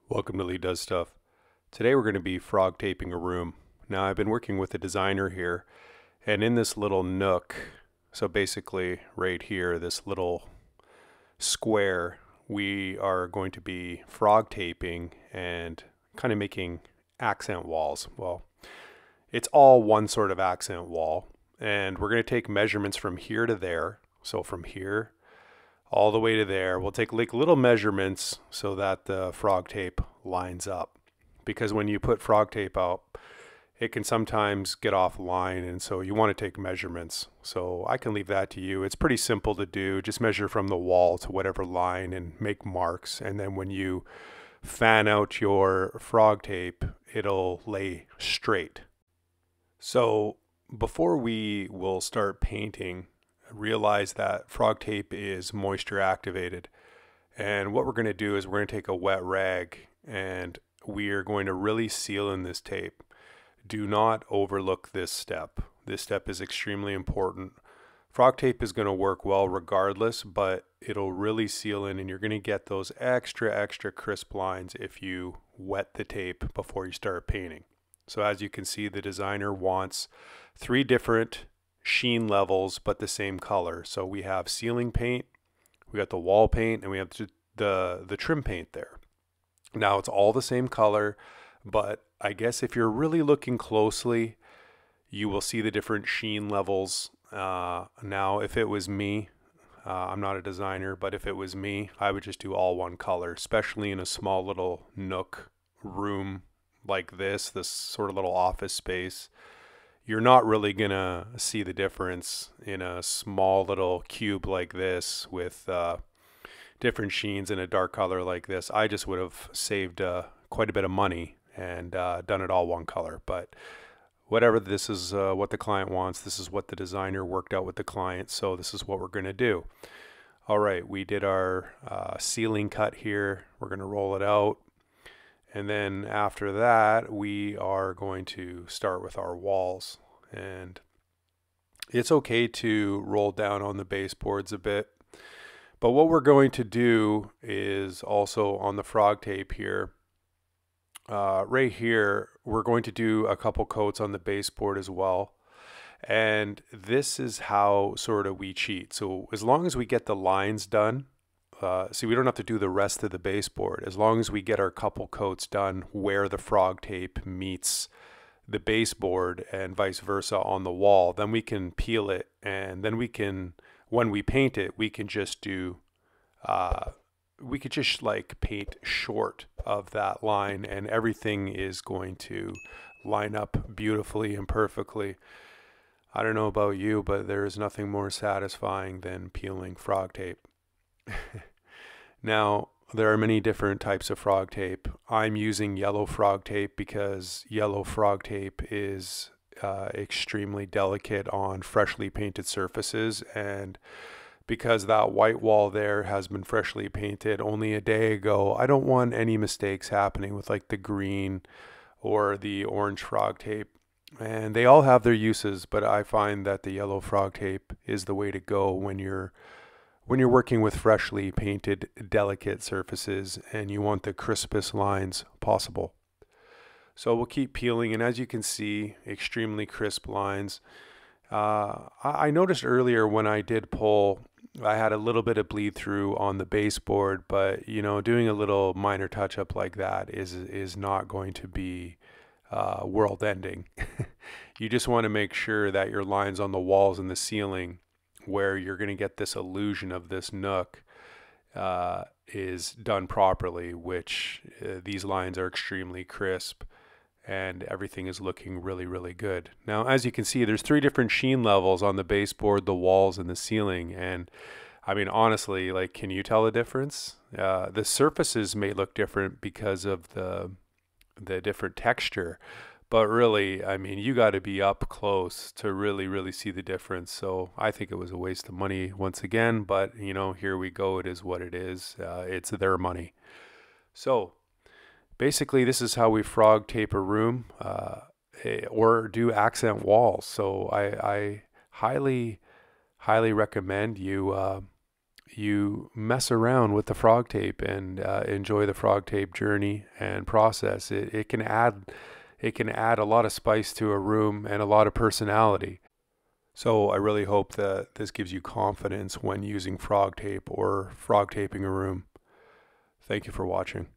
Welcome to Lee Does Stuff. Today we're going to be frog taping a room. Now I've been working with a designer here, and in this little nook, so basically right here, this little square, we are going to be frog taping and kind of making accent walls. Well, it's all one sort of accent wall, and we're going to take measurements from here to there. So from here all the way to there. We'll take like little measurements so that the frog tape lines up. Because when you put frog tape out, it can sometimes get offline, and so you want to take measurements. So I can leave that to you. It's pretty simple to do. Just measure from the wall to whatever line and make marks. And then when you fan out your frog tape, it'll lay straight. So before we will start painting, realize that frog tape is moisture activated, and what we're going to do is we're going to take a wet rag and we are going to really seal in this tape. Do not overlook this step. This step is extremely important. Frog tape is going to work well regardless, but it'll really seal in, and you're going to get those extra crisp lines if you wet the tape before you start painting. So as you can see, the designer wants 3 different sheen levels but the same color. So we have ceiling paint, we got the wall paint, and we have the trim paint there. Now it's all the same color, but I guess if you're really looking closely, you will see the different sheen levels. Now if it was me, I'm not a designer, but if it was me, I would just do all one color, especially in a small little nook room like this sort of little office space. You're not really gonna see the difference in a small little cube like this with different sheens in a dark color like this. I just would have saved quite a bit of money and done it all one color. But whatever, this is what the client wants. This is what the designer worked out with the client, so this is what we're gonna do. All right, we did our ceiling cut here. We're gonna roll it out. And then after that, we are going to start with our walls. And it's okay to roll down on the baseboards a bit. But what we're going to do is also on the frog tape here, right here, we're going to do a couple coats on the baseboard as well. And this is how sort of we cheat. So as long as we get the lines done, see, we don't have to do the rest of the baseboard. As long as we get our couple coats done where the frog tape meets the baseboard and vice versa on the wall, then we can peel it, and then we can, when we paint it, we can just do, we could just like paint short of that line, and everything is going to line up beautifully and perfectly. I don't know about you, but there is nothing more satisfying than peeling frog tape. Now, there are many different types of frog tape. I'm using yellow frog tape because yellow frog tape is extremely delicate on freshly painted surfaces, and because that white wall there has been freshly painted only a day ago, I don't want any mistakes happening with like the green or the orange frog tape. And they all have their uses, but I find that the yellow frog tape is the way to go when you're working with freshly painted delicate surfaces and you want the crispest lines possible. So we'll keep peeling, and as you can see, extremely crisp lines. I noticed earlier when I did pull, I had a little bit of bleed through on the baseboard, but you know, doing a little minor touch up like that is not going to be world ending. You just want to make sure that your lines on the walls and the ceiling, where you're going to get this illusion of this nook, is done properly, which these lines are extremely crisp and everything is looking really good. Now, as you can see, there's 3 different sheen levels on the baseboard, the walls, and the ceiling. And I mean, honestly, like, can you tell the difference? The surfaces may look different because of the different texture, but really, I mean, you got to be up close to really see the difference. So I think it was a waste of money once again, but you know, here we go. It is what it is. It's their money. So basically, this is how we frog tape a room or do accent walls. So I highly recommend you you mess around with the frog tape and enjoy the frog tape journey and process, it can add a lot of spice to a room and a lot of personality. So I really hope that this gives you confidence when using frog tape or frog taping a room. Thank you for watching.